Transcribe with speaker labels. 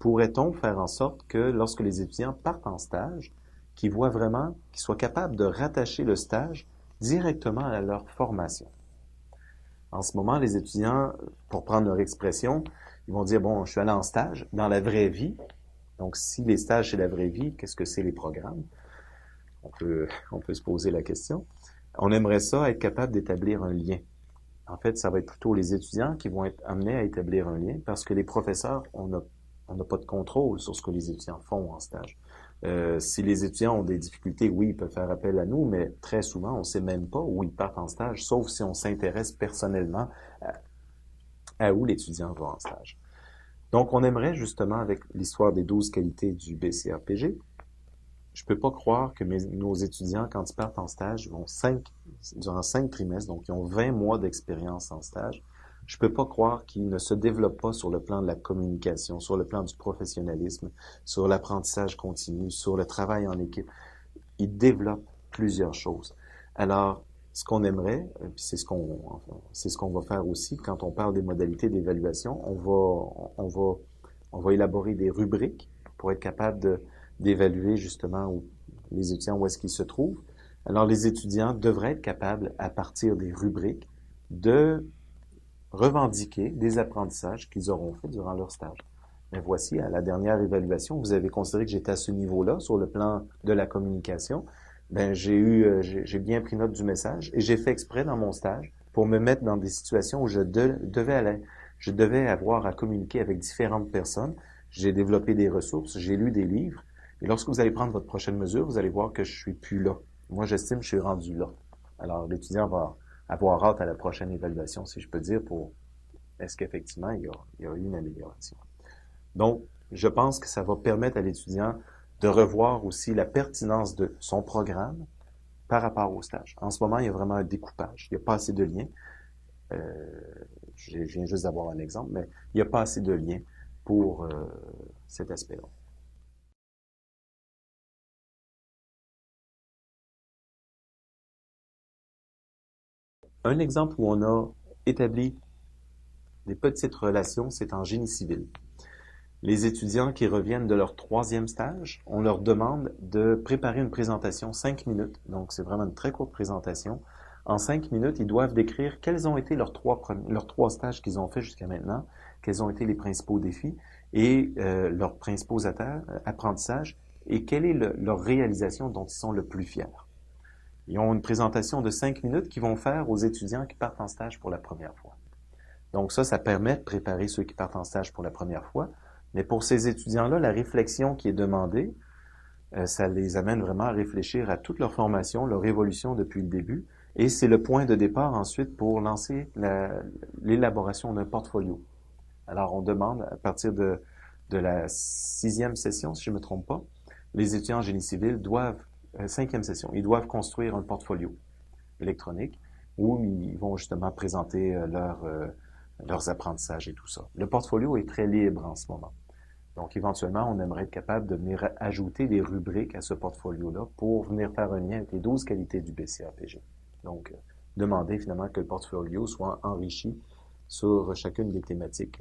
Speaker 1: pourrait-on faire en sorte que lorsque les étudiants partent en stage, qu'ils voient vraiment, qu'ils soient capables de rattacher le stage directement à leur formation? En ce moment, les étudiants, pour prendre leur expression, ils vont dire, bon, je suis allé en stage dans la vraie vie. Donc, si les stages, c'est la vraie vie, qu'est-ce que c'est les programmes? On peut se poser la question. On aimerait ça être capable d'établir un lien. En fait, ça va être plutôt les étudiants qui vont être amenés à établir un lien parce que les professeurs, on n'a pas de contrôle sur ce que les étudiants font en stage. Si les étudiants ont des difficultés, oui, ils peuvent faire appel à nous, mais très souvent, on ne sait même pas où ils partent en stage, sauf si on s'intéresse personnellement à où l'étudiant va en stage. Donc, on aimerait justement, avec l'histoire des 12 qualités du BCRPG, je peux pas croire que nos étudiants, quand ils partent en stage, durant 5 trimestres, donc ils ont 20 mois d'expérience en stage, je peux pas croire qu'ils ne se développent pas sur le plan de la communication, sur le plan du professionnalisme, sur l'apprentissage continu, sur le travail en équipe. Ils développent plusieurs choses. Alors, ce qu'on aimerait, puis c'est ce qu'on va faire aussi quand on parle des modalités d'évaluation, on va élaborer des rubriques pour être capable d'évaluer justement les étudiants où est-ce qu'ils se trouvent. Alors, les étudiants devraient être capables, à partir des rubriques, de revendiquer des apprentissages qu'ils auront faits durant leur stage. Mais voici, à la dernière évaluation, vous avez considéré que j'étais à ce niveau-là, sur le plan de la communication. Ben, j'ai bien pris note du message et j'ai fait exprès dans mon stage pour me mettre dans des situations où je devais avoir à communiquer avec différentes personnes. J'ai développé des ressources, j'ai lu des livres. Et lorsque vous allez prendre votre prochaine mesure, vous allez voir que je suis plus là. Moi, j'estime que je suis rendu là. Alors, l'étudiant va avoir hâte à la prochaine évaluation, si je peux dire, pour est-ce qu'effectivement il y a eu une amélioration. Donc, je pense que ça va permettre à l'étudiant de revoir aussi la pertinence de son programme par rapport au stage. En ce moment, il y a vraiment un découpage. Il n'y a pas assez de liens. Je viens juste d'avoir un exemple, mais il n'y a pas assez de liens pour cet aspect-là. Un exemple où on a établi des petites relations, c'est en génie civil. Les étudiants qui reviennent de leur 3e stage, on leur demande de préparer une présentation 5 minutes. Donc, c'est vraiment une très courte présentation. En 5 minutes, ils doivent décrire quels ont été leurs trois stages qu'ils ont fait jusqu'à maintenant, quels ont été les principaux défis et leurs principaux apprentissages et quelle est leur réalisation dont ils sont le plus fiers. Ils ont une présentation de 5 minutes qu'ils vont faire aux étudiants qui partent en stage pour la première fois. Donc ça permet de préparer ceux qui partent en stage pour la première fois. Mais pour ces étudiants-là, la réflexion qui est demandée, ça les amène vraiment à réfléchir à toute leur formation, leur évolution depuis le début. Et c'est le point de départ ensuite pour lancer l'élaboration d'un portfolio. Alors on demande, à partir de la 6e session, si je ne me trompe pas, les étudiants en génie civil doivent, 5e session, ils doivent construire un portfolio électronique où ils vont justement présenter leurs apprentissages et tout ça. Le portfolio est très libre en ce moment. Donc, éventuellement, on aimerait être capable de venir ajouter des rubriques à ce portfolio-là pour venir faire un lien avec les 12 qualités du BCRPG. Donc, demander finalement que le portfolio soit enrichi sur chacune des thématiques